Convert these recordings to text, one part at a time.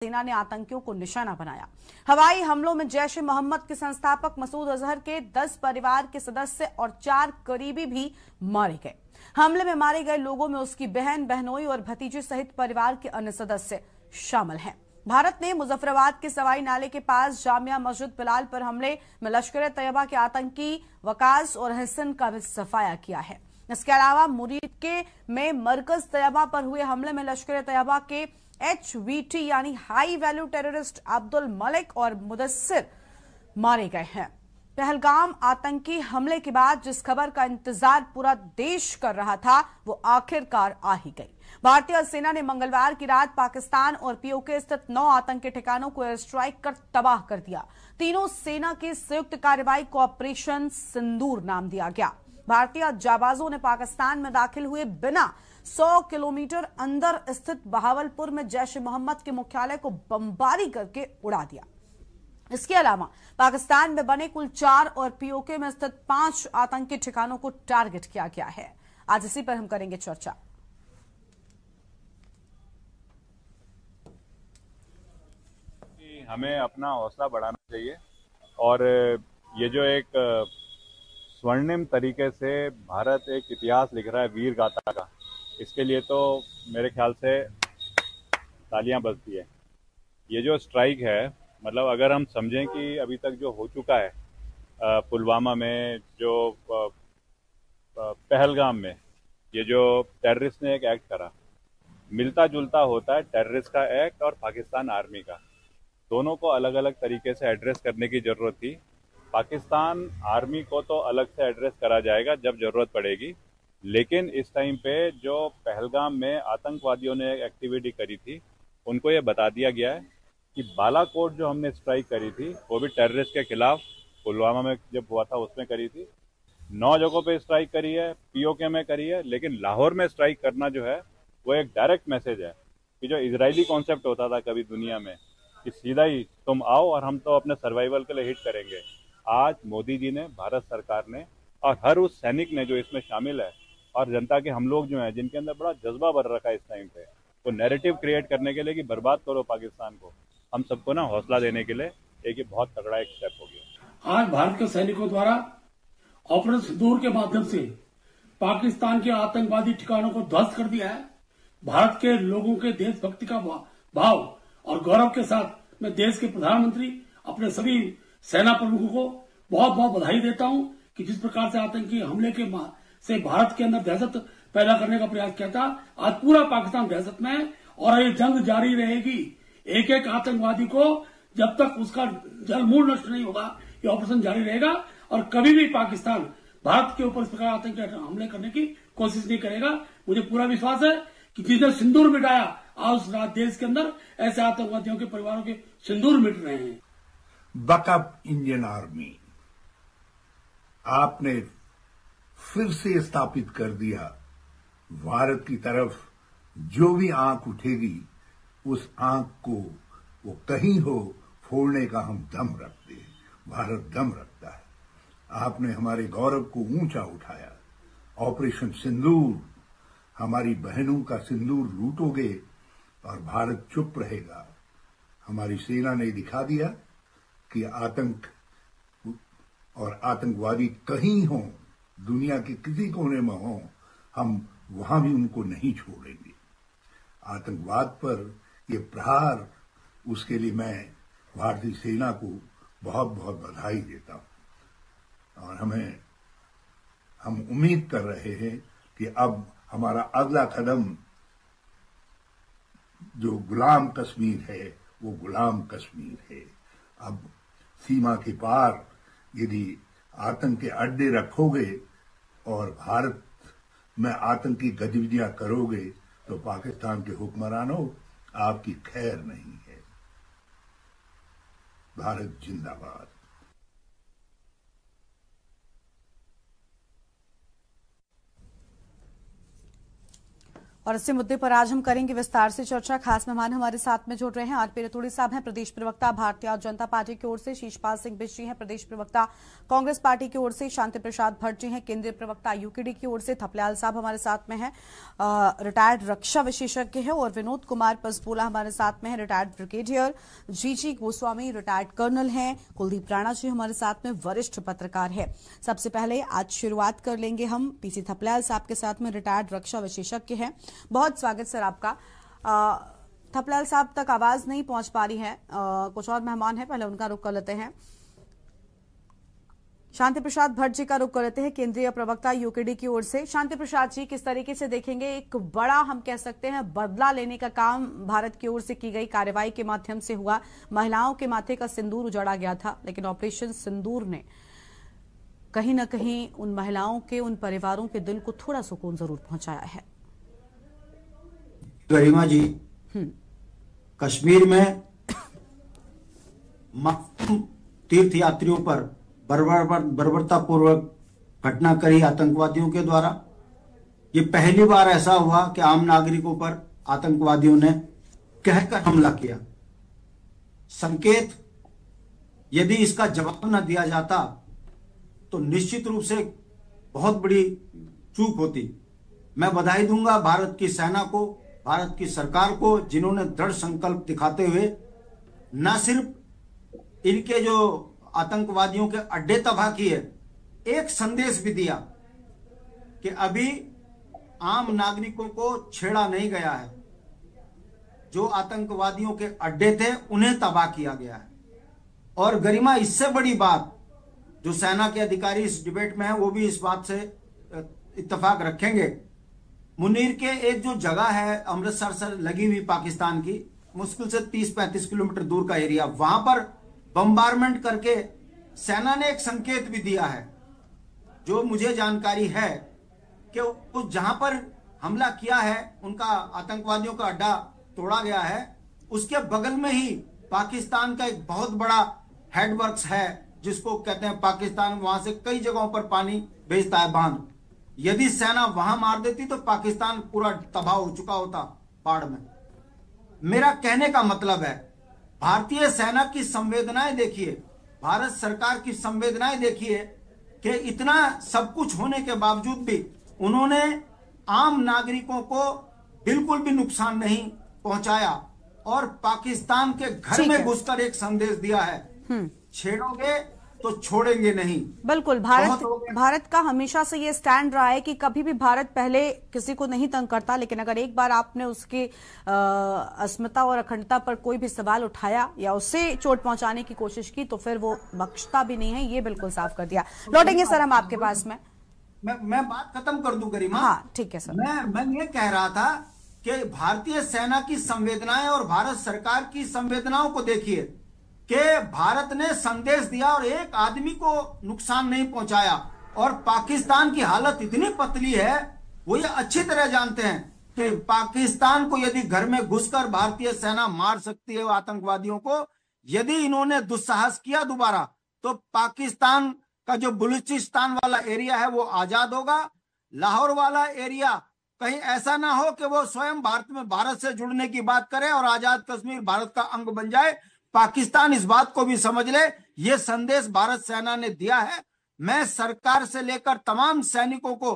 सेना ने आतंकियों को निशाना बनाया। हवाई हमलों में जैश ए मोहम्मद के संस्थापक मसूद अजहर के 10 परिवार के सदस्य और 4 करीबी भी मारे गए। हमले में मारे गए लोगों में उसकी बहन, बहनोई और भतीजे सहित परिवार के अन्य सदस्य शामिल हैं। भारत ने मुजफ्फराबाद के सवाई नाले के पास जामिया मस्जिद बिलाल पर हमले में लश्कर-ए-तैयबा के आतंकी वकास और हसन का भी सफाया किया है। इसके अलावा मुरीद में मरकज तैयबा पर हुए हमले में लश्कर-ए-तैयबा के HVT यानी high value terrorist Abdul Malik और मुदस्सिर मारे गए हैं। पहलगाम आतंकी हमले के बाद जिस खबर का इंतजार पूरा देश कर रहा था वो आखिरकार आ ही गई। भारतीय सेना ने मंगलवार की रात पाकिस्तान और POK स्थित 9 आतंकी ठिकानों को एयर स्ट्राइक कर तबाह कर दिया। तीनों सेना की संयुक्त कार्रवाई को ऑपरेशन सिंदूर नाम दिया गया। भारतीय जाबाजों ने पाकिस्तान में दाखिल हुए बिना 100 किलोमीटर अंदर स्थित बहावलपुर में जैश ए मोहम्मद के मुख्यालय को बमबारी करके उड़ा दिया। इसके अलावा पाकिस्तान में बने कुल 4 और POK में स्थित 5 आतंकी ठिकानों को टारगेट किया गया है। आज इसी पर हम करेंगे चर्चा। हमें अपना हौसला बढ़ाना चाहिए और ये जो एक स्वर्णिम तरीके से भारत एक इतिहास लिख रहा है वीर गाथा का, इसके लिए तो मेरे ख्याल से तालियां बजती है। ये जो स्ट्राइक है, मतलब अगर हम समझें कि अभी तक जो हो चुका है पुलवामा में, जो पहलगाम में, ये जो टेररिस्ट ने एक एक्ट करा, मिलता जुलता होता है टेररिस्ट का एक्ट और पाकिस्तान आर्मी का। दोनों को अलग अलग तरीके से एड्रेस करने की जरूरत थी। पाकिस्तान आर्मी को तो अलग से एड्रेस करा जाएगा जब जरूरत पड़ेगी, लेकिन इस टाइम पे जो पहलगाम में आतंकवादियों ने एक्टिविटी करी थी, उनको ये बता दिया गया है कि बालाकोट जो हमने स्ट्राइक करी थी वो भी टेररिस्ट के खिलाफ पुलवामा में जब हुआ था उसमें करी थी। 9 जगहों पे स्ट्राइक करी है, POK में करी है, लेकिन लाहौर में स्ट्राइक करना जो है वो एक डायरेक्ट मैसेज है कि जो इजरायली कॉन्सेप्ट होता था कभी दुनिया में कि सीधा ही तुम आओ और हम तो अपने सर्वाइवल के लिए हिट करेंगे, आज मोदी जी ने, भारत सरकार ने और हर उस सैनिक ने जो इसमें शामिल है और जनता के हम लोग जो हैं जिनके अंदर बड़ा जज्बा भर रखा है इस टाइम पे, वो नैरेटिव क्रिएट करने के लिए कि बर्बाद करो पाकिस्तान को, हम सबको ना हौसला देने के लिए एक बहुत तगड़ा एक स्टेप हो गया। आज भारत के सैनिकों द्वारा ऑपरेशन सिंदूर के माध्यम से पाकिस्तान के आतंकवादी ठिकानों को ध्वस्त कर दिया है। भारत के लोगों के देशभक्ति का भाव और गौरव के साथ मैं देश के प्रधानमंत्री, अपने सभी सेना प्रमुखों को बहुत बहुत बधाई देता हूं कि जिस प्रकार से आतंकी हमले के से भारत के अंदर दहशत पैदा करने का प्रयास किया था, आज पूरा पाकिस्तान दहशत में है और ये जंग जारी रहेगी। एक एक आतंकवादी को जब तक उसका जलमूल नष्ट नहीं होगा ये ऑपरेशन जारी रहेगा और कभी भी पाकिस्तान भारत के ऊपर इस प्रकार आतंकी हमले करने की कोशिश नहीं करेगा। मुझे पूरा विश्वास है कि जिसने सिंदूर मिटाया, आज उस रात देश के अंदर ऐसे आतंकवादियों के परिवारों के सिंदूर मिट रहे हैं। बकअप इंडियन आर्मी आपने फिर से स्थापित कर दिया। भारत की तरफ जो भी आंख उठेगी उस आंख को वो कहीं हो फोड़ने का हम दम रखते हैं। भारत दम रखता है। आपने हमारे गौरव को ऊंचा उठाया। ऑपरेशन सिंदूर, हमारी बहनों का सिंदूर लूटोगे और भारत चुप रहेगा। हमारी सेना ने दिखा दिया कि आतंक और आतंकवादी कहीं हों, दुनिया के किसी कोने में हों, हम वहां भी उनको नहीं छोड़ेंगे। आतंकवाद पर ये प्रहार, उसके लिए मैं भारतीय सेना को बहुत बहुत बधाई देता हूं और हम उम्मीद कर रहे हैं कि अब हमारा अगला कदम जो गुलाम कश्मीर है वो गुलाम कश्मीर है। अब सीमा के पार यदि आतंक के अड्डे रखोगे और भारत में आतंकी गतिविधियां करोगे तो पाकिस्तान के हुक्मरानों आपकी खैर नहीं है। भारत जिंदाबाद। और इसी मुद्दे पर आज हम करेंगे विस्तार से चर्चा। खास मेहमान हमारे साथ में जुड़ रहे हैं। आरपी रतूड़ी साहब हैं, प्रदेश प्रवक्ता भारतीय जनता पार्टी की ओर से। शीशपाल सिंह बिष्ट जी हैं, प्रदेश प्रवक्ता कांग्रेस पार्टी की ओर से। शांति प्रसाद भट्ट जी हैं, केंद्रीय प्रवक्ता यूकेडी की ओर से। थपलियाल साहब हमारे साथ में हैं, रिटायर्ड रक्षा विशेषज्ञ हैं। और विनोद कुमार पसपोला हमारे साथ में हैं, रिटायर्ड ब्रिगेडियर। जीजी गोस्वामी रिटायर्ड कर्नल हैं। कुलदीप राणा जी हमारे साथ में वरिष्ठ पत्रकार है। सबसे पहले आज शुरुआत कर लेंगे हम पीसी थपलियाल साहब के साथ में, रिटायर्ड रक्षा विशेषज्ञ हैं। बहुत स्वागत सर आपका। थपलियाल साहब तक आवाज नहीं पहुंच पा रही है, कुछ और मेहमान हैं, पहले उनका रुख कर लेते हैं। शांति प्रसाद भट्ट जी का रुख कर लेते हैं, केंद्रीय प्रवक्ता यूकेडी की ओर से। शांति प्रसाद जी, किस तरीके से देखेंगे एक बड़ा, हम कह सकते हैं, बदला लेने का काम भारत की ओर से की गई कार्रवाई के माध्यम से हुआ। महिलाओं के माथे का सिंदूर उजाड़ा गया था, लेकिन ऑपरेशन सिंदूर ने कहीं न कहीं उन महिलाओं के, उन परिवारों के दिल को थोड़ा सुकून जरूर पहुंचाया है। गरिमा जी, कश्मीर में तीर्थ यात्रियों पर बर्बरतापूर्वक घटना करी आतंकवादियों के द्वारा। ये पहली बार ऐसा हुआ कि आम नागरिकों पर आतंकवादियों ने कहकर हमला किया। संकेत, यदि इसका जवाब न दिया जाता तो निश्चित रूप से बहुत बड़ी चूक होती। मैं बधाई दूंगा भारत की सेना को, भारत की सरकार को, जिन्होंने दृढ़ संकल्प दिखाते हुए न सिर्फ इनके जो आतंकवादियों के अड्डे तबाह किए, एक संदेश भी दिया कि अभी आम नागरिकों को छेड़ा नहीं गया है। जो आतंकवादियों के अड्डे थे उन्हें तबाह किया गया है। और गरिमा, इससे बड़ी बात, जो सेना के अधिकारी इस डिबेट में है वो भी इस बात से इत्तेफाक रखेंगे, मुनीर के एक जो जगह है अमृतसर से लगी हुई पाकिस्तान की, मुश्किल से 30-35 किलोमीटर दूर का एरिया, वहां पर बम्बारमेंट करके सेना ने एक संकेत भी दिया है। जो मुझे जानकारी है कि उस जहां पर हमला किया है, उनका आतंकवादियों का अड्डा तोड़ा गया है, उसके बगल में ही पाकिस्तान का एक बहुत बड़ा हेडवर्क्स है, जिसको कहते हैं पाकिस्तान वहां से कई जगहों पर पानी भेजता है, बांध। यदि सेना वहां मार देती तो पाकिस्तान पूरा तबाह हो चुका होता बाढ़ में। मेरा कहने का मतलब है, भारतीय सेना की संवेदनाएं देखिए, भारत सरकार की संवेदनाएं देखिए कि इतना सब कुछ होने के बावजूद भी उन्होंने आम नागरिकों को बिल्कुल भी नुकसान नहीं पहुंचाया और पाकिस्तान के घर में घुसकर एक संदेश दिया है, छेड़ोगे तो छोड़ेंगे नहीं। बिल्कुल, भारत का हमेशा से ये स्टैंड रहा है कि कभी भी भारत पहले किसी को नहीं तंग करता, लेकिन अगर एक बार आपने उसकी अस्मिता और अखंडता पर कोई भी सवाल उठाया या उससे चोट पहुंचाने की कोशिश की तो फिर वो बख्शता भी नहीं है, ये बिल्कुल साफ कर दिया। लौटेंगे सर हम आपके पास में। मैं बात खत्म कर दूं गरिमा। हाँ ठीक है सर। मैं ये कह रहा था कि भारतीय सेना की संवेदनाएं और भारत सरकार की संवेदनाओं को देखिए कि भारत ने संदेश दिया और एक आदमी को नुकसान नहीं पहुंचाया। और पाकिस्तान की हालत इतनी पतली है, वो ये अच्छी तरह जानते हैं कि पाकिस्तान को यदि घर में घुसकर भारतीय सेना मार सकती है आतंकवादियों को, यदि इन्होंने दुस्साहस किया दोबारा तो पाकिस्तान का जो बलूचिस्तान वाला एरिया है वो आजाद होगा। लाहौर वाला एरिया कहीं ऐसा ना हो कि वो स्वयं भारत से जुड़ने की बात करे और आजाद कश्मीर भारत का अंग बन जाए। पाकिस्तान इस बात को भी समझ ले, ये संदेश भारत सेना ने दिया है। मैं सरकार से लेकर तमाम सैनिकों को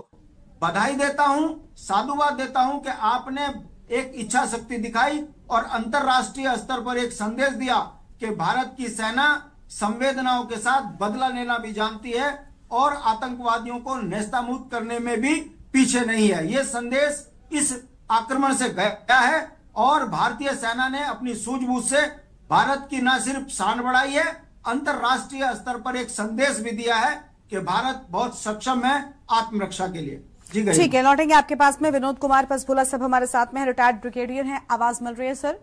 बधाई देता हूं, साधुवाद देता हूं कि आपने एक इच्छा शक्ति दिखाई और अंतरराष्ट्रीय स्तर पर एक संदेश दिया कि भारत की सेना संवेदनाओं के साथ बदला लेना भी जानती है और आतंकवादियों को नेस्तनाबूद करने में भी पीछे नहीं है। ये संदेश इस आक्रमण से गया है और भारतीय सेना ने अपनी सूझबूझ से भारत की न सिर्फ शान बढ़ाई है, अंतरराष्ट्रीय स्तर पर एक संदेश भी दिया है कि भारत बहुत सक्षम है आत्मरक्षा के लिए। जी ठीक है, लौटेंगे आपके पास में। विनोद कुमार पसपोला सब हमारे साथ में है, रिटायर्ड ब्रिगेडियर हैं। आवाज मिल रही है सर?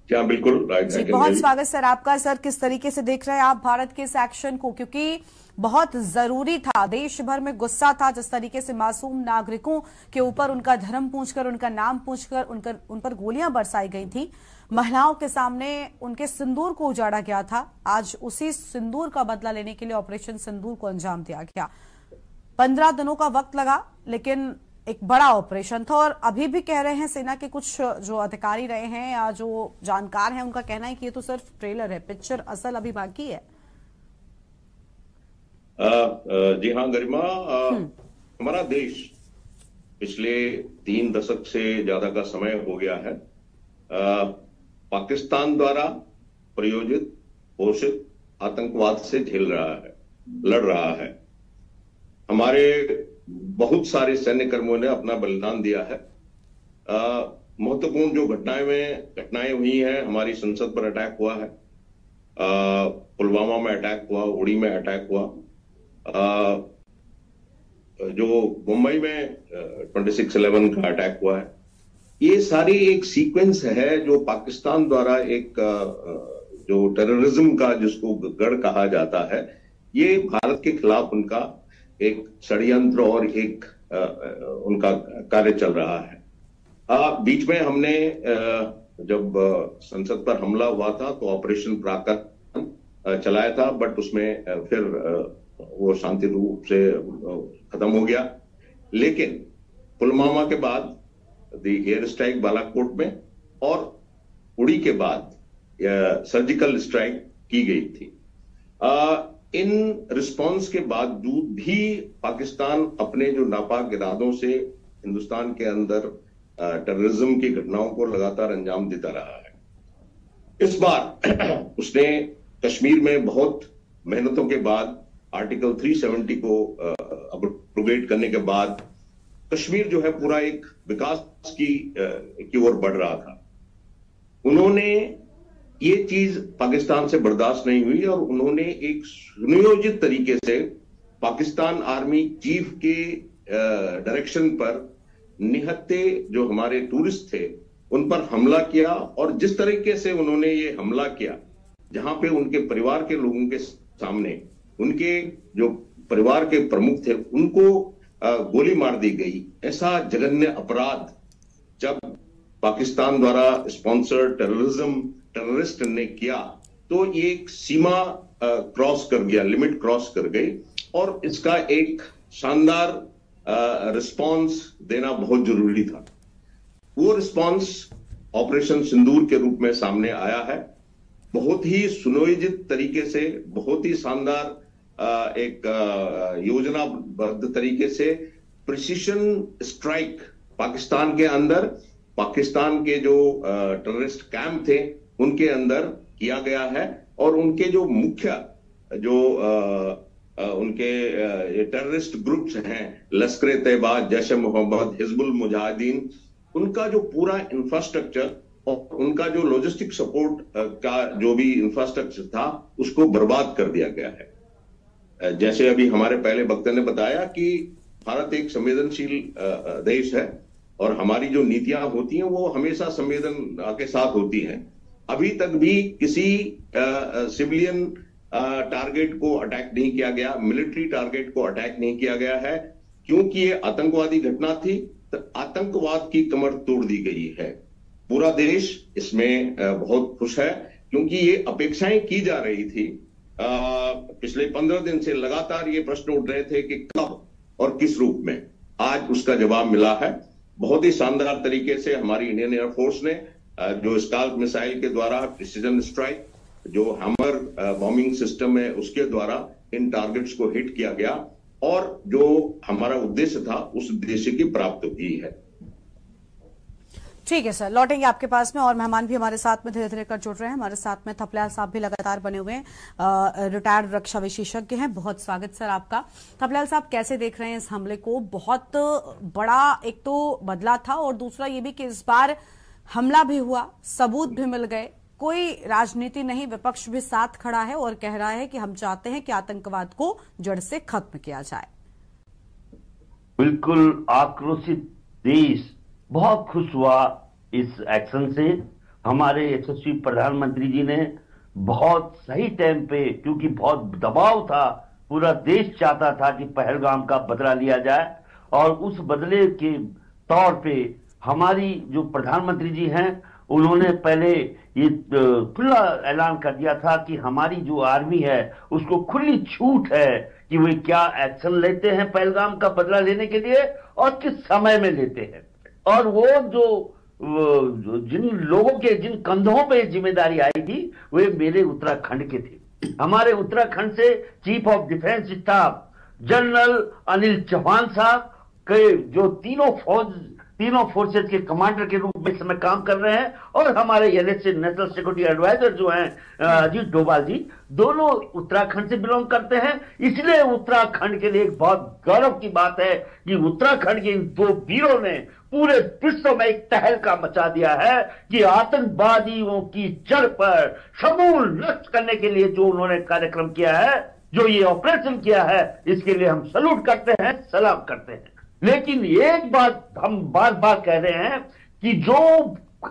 क्या बिल्कुल जी, बहुत स्वागत सर आपका। सर किस तरीके से देख रहे हैं आप भारत के इस एक्शन को, क्योंकि बहुत जरूरी था, देश भर में गुस्सा था जिस तरीके से मासूम नागरिकों के ऊपर उनका धर्म पूछकर, उनका नाम पूछकर उन पर गोलियां बरसाई गई थी, महिलाओं के सामने उनके सिंदूर को उजाड़ा गया था। आज उसी सिंदूर का बदला लेने के लिए ऑपरेशन सिंदूर को अंजाम दिया गया। 15 दिनों का वक्त लगा, लेकिन एक बड़ा ऑपरेशन था और अभी भी कह रहे हैं सेना के कुछ जो अधिकारी रहे हैं या जो जानकार हैं उनका कहना है कि ये तो सिर्फ ट्रेलर है, पिक्चर असल अभी बाकी है। जी हाँ गरिमा, हमारा देश पिछले 3 दशक से ज्यादा का समय हो गया है पाकिस्तान द्वारा प्रायोजित पोषित आतंकवाद से लड़ रहा है। हमारे बहुत सारे सैन्य कर्मियों ने अपना बलिदान दिया है। महत्वपूर्ण जो घटनाएं हुई हैं, हमारी संसद पर अटैक हुआ है, पुलवामा में अटैक हुआ, उड़ी में अटैक हुआ, जो मुंबई में 26/11 का अटैक हुआ है। ये सारी एक सीक्वेंस है जो पाकिस्तान द्वारा एक जो टेररिज्म का जिसको गढ़ कहा जाता है, ये भारत के खिलाफ उनका एक षड्यंत्र और एक उनका कार्य चल रहा है। बीच में हमने जब संसद पर हमला हुआ था तो ऑपरेशन पराक्रम चलाया था, बट उसमें फिर वो शांति रूप से खत्म हो गया। लेकिन पुलवामा के बाद एयर स्ट्राइक बालाकोट में और उड़ी के बाद सर्जिकल स्ट्राइक की गई थी। इन रिस्पांस के बावजूद भी पाकिस्तान अपने जो नापाक इरादों से हिंदुस्तान के अंदर टेररिज्म की घटनाओं को लगातार अंजाम देता रहा है। इस बार उसने कश्मीर में बहुत मेहनतों के बाद आर्टिकल 370 को अब्रोगेट करने के बाद कश्मीर जो है पूरा एक विकास की ओर बढ़ रहा था। उन्होंने ये चीज पाकिस्तान से बर्दाश्त नहीं हुई और उन्होंने एक सुनियोजित तरीके से पाकिस्तान आर्मी चीफ के डायरेक्शन पर निहत्थे जो हमारे टूरिस्ट थे उन पर हमला किया। और जिस तरीके से उन्होंने ये हमला किया, जहां पे उनके परिवार के लोगों के सामने उनके जो परिवार के प्रमुख थे उनको गोली मार दी गई, ऐसा जघन्य अपराध जब पाकिस्तान द्वारा स्पॉन्सर्ड टेररिस्ट ने किया तो ये एक सीमा क्रॉस कर गया, लिमिट क्रॉस कर गई। और इसका एक शानदार रिस्पांस देना बहुत जरूरी था। वो रिस्पांस ऑपरेशन सिंदूर के रूप में सामने आया है। बहुत ही सुनियोजित तरीके से, बहुत ही शानदार एक योजनाबद्ध तरीके से प्रिसीशन स्ट्राइक पाकिस्तान के अंदर, पाकिस्तान के जो टेररिस्ट कैंप थे उनके अंदर किया गया है। और उनके जो मुख्य जो उनके टेररिस्ट ग्रुप्स हैं, लश्कर तैयबा, जैश ए मोहम्मद, हिजबुल मुजाहिदीन, उनका जो पूरा इंफ्रास्ट्रक्चर और उनका जो लॉजिस्टिक सपोर्ट का जो भी इंफ्रास्ट्रक्चर था उसको बर्बाद कर दिया गया है। जैसे अभी हमारे पहले वक्ता ने बताया कि भारत एक संवेदनशील देश है और हमारी जो नीतियां होती हैं वो हमेशा संवेदन के साथ होती हैं। अभी तक भी किसी सिविलियन टारगेट को अटैक नहीं किया गया, मिलिट्री टारगेट को अटैक नहीं किया गया है, क्योंकि ये आतंकवादी घटना थी। तो आतंकवाद की कमर तोड़ दी गई है। पूरा देश इसमें बहुत खुश है, क्योंकि ये अपेक्षाएं की जा रही थी। पिछले 15 दिन से लगातार ये प्रश्न उठ रहे थे कि कब और किस रूप में। आज उसका जवाब मिला है। बहुत ही शानदार तरीके से हमारी इंडियन एयरफोर्स ने जो स्काल्प मिसाइल के द्वारा प्रिसीजन स्ट्राइक, जो हैमर बॉम्बिंग सिस्टम है उसके द्वारा इन टारगेट्स को हिट किया गया और जो हमारा उद्देश्य था उस उद्देश्य की प्राप्ति हुई है। ठीक है सर, लौटेंगे आपके पास में। और मेहमान भी हमारे साथ में धीरे धीरे कर जुड़ रहे हैं। हमारे साथ में थपलियाल साहब भी लगातार बने हुए हैं, रिटायर्ड रक्षा विशेषज्ञ हैं। बहुत स्वागत सर आपका। थपलियाल साहब, कैसे देख रहे हैं इस हमले को? बहुत बड़ा एक तो बदला था और दूसरा ये भी कि इस बार हमला भी हुआ, सबूत भी मिल गए, कोई राजनीति नहीं, विपक्ष भी साथ खड़ा है और कह रहा है कि हम चाहते हैं कि आतंकवाद को जड़ से खत्म किया जाए। बिल्कुल आक्रोशित देश बहुत खुश हुआ इस एक्शन से। हमारे यशस्वी प्रधानमंत्री जी ने बहुत सही टाइम पे, क्योंकि बहुत दबाव था, पूरा देश चाहता था कि पहलगाम का बदला लिया जाए, और उस बदले के तौर पे हमारी जो प्रधानमंत्री जी हैं उन्होंने पहले ये खुला ऐलान कर दिया था कि हमारी जो आर्मी है उसको खुली छूट है कि वे क्या एक्शन लेते हैं पहलगाम का बदला लेने के लिए और किस समय में लेते हैं। और वो जो जिन लोगों के जिन कंधों पे जिम्मेदारी आई थी वे मेरे उत्तराखंड के थे। हमारे उत्तराखंड से chief of defence staff general Anil Chauhan साहब के जो तीनों फोर्सेज के कमांडर के रूप में इस समय काम कर रहे हैं, और हमारे एनएसए नेशनल सिक्योरिटी एडवाइजर जो हैं अजीत डोभाल जी, दोनों उत्तराखंड से बिलोंग करते हैं। इसलिए उत्तराखंड के लिए एक बहुत गौरव की बात है कि उत्तराखंड के इन दो वीरों ने पूरे विश्व में एक तहलका मचा दिया है कि आतंकवादियों की जड़ पर समूल नष्ट करने के लिए जो उन्होंने कार्यक्रम किया है, जो ये ऑपरेशन किया है, इसके लिए हम सल्यूट करते हैं, सलाम करते हैं। लेकिन एक बात हम बार बार कह रहे हैं कि जो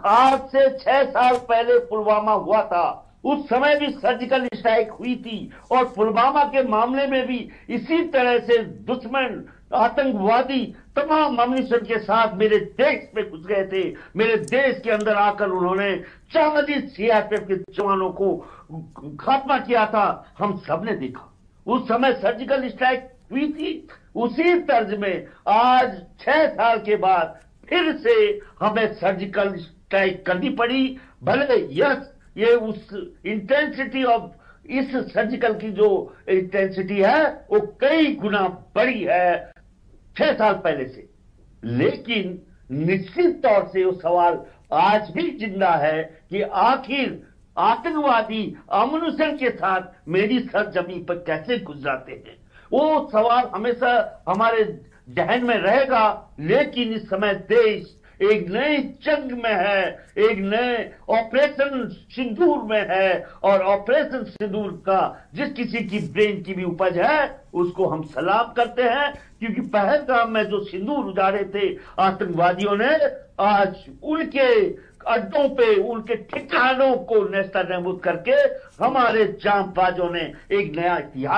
आज से 6 साल पहले पुलवामा हुआ था, उस समय भी सर्जिकल स्ट्राइक हुई थी और पुलवामा के मामले में भी इसी तरह से दुश्मन आतंकवादी तमाम अम्यूनिशन के साथ मेरे देश में घुस गए थे। मेरे देश के अंदर आकर उन्होंने 40 सीआरपीएफ के जवानों को खात्मा किया था, हम सबने देखा। उस समय सर्जिकल स्ट्राइक हुई थी। उसी तर्ज में आज 6 साल के बाद फिर से हमें सर्जिकल स्ट्राइक करनी पड़ी। भले ये उस इंटेंसिटी ऑफ इस सर्जिकल की जो इंटेंसिटी है वो कई गुना बढ़ी है 6 साल पहले से, लेकिन निश्चित तौर से वो सवाल आज भी जिंदा है कि आखिर आतंकवादी अम्यूनिशन के साथ मेरी सरजमीन पर कैसे घुस जाते हैं। वो सवाल हमेशा हमारे जहन में रहेगा। लेकिन इस समय देश एक नई जंग में है, एक नए ऑपरेशन सिंदूर में है, और ऑपरेशन सिंदूर का जिस किसी की ब्रेन की भी उपज है उसको हम सलाम करते हैं, क्योंकि पहलगाम में जो सिंदूर उजाड़े थे आतंकवादियों ने, आज उनके अड्डों पे उनके ठिकानों को नेस्तनाबूद करके हमारे जांबाजों ने एक नया इतिहास